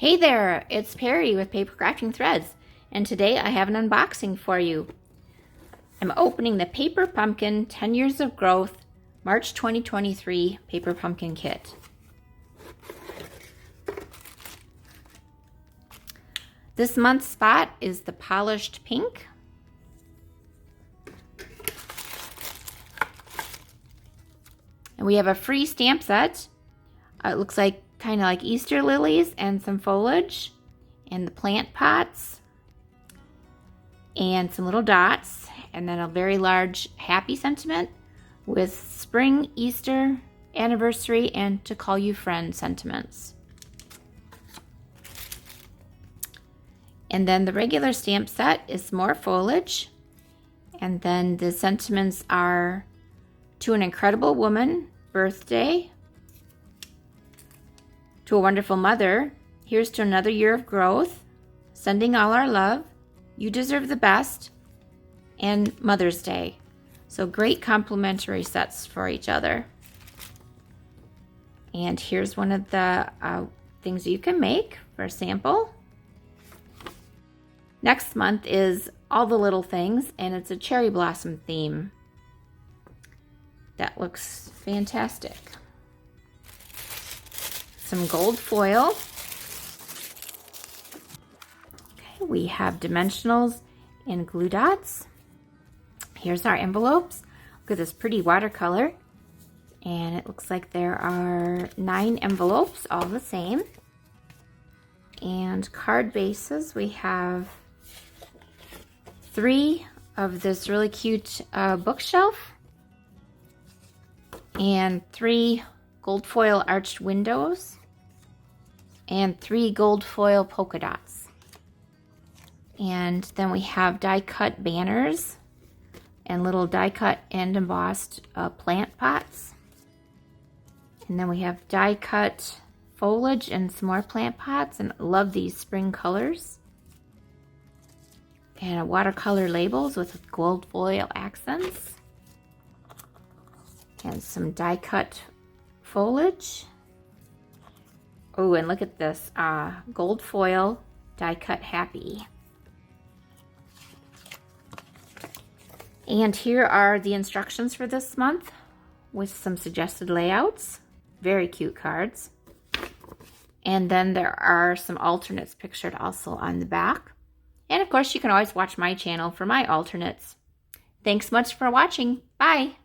Hey there, it's Perry with PapercraftingThreads, and today I have an unboxing for you. I'm opening the Paper Pumpkin 10 Years of Growth March 2023 Paper Pumpkin Kit. This month's spot is the polished pink. And we have a free stamp set. It looks like kind of like Easter lilies and some foliage and the plant pots and some little dots, and then a very large happy sentiment with spring, Easter, anniversary, and to call you friend sentiments. And then the regular stamp set is more foliage, and then the sentiments are to an incredible woman, birthday, to a wonderful mother, here's to another year of growth, sending all our love, you deserve the best, and Mother's Day. So great complementary sets for each other. And here's one of the things you can make for a sample. Next month is All the Little Things, and it's a cherry blossom theme. That looks fantastic. Some gold foil. Okay, we have dimensionals and glue dots. Here's our envelopes. Look at this pretty watercolor. And it looks like there are 9 envelopes, all the same. And card bases, we have 3 of this really cute bookshelf. And 3 gold foil arched windows, and 3 gold foil polka dots. And then we have die cut banners and little die cut and embossed plant pots. And then we have die cut foliage and some more plant pots, and I love these spring colors. And watercolor labels with gold foil accents. And some die cut foliage. Oh, and look at this gold foil die cut happy. And here are the instructions for this month with some suggested layouts. Very cute cards. And then there are some alternates pictured also on the back. And of course, you can always watch my channel for my alternates. Thanks much for watching. Bye.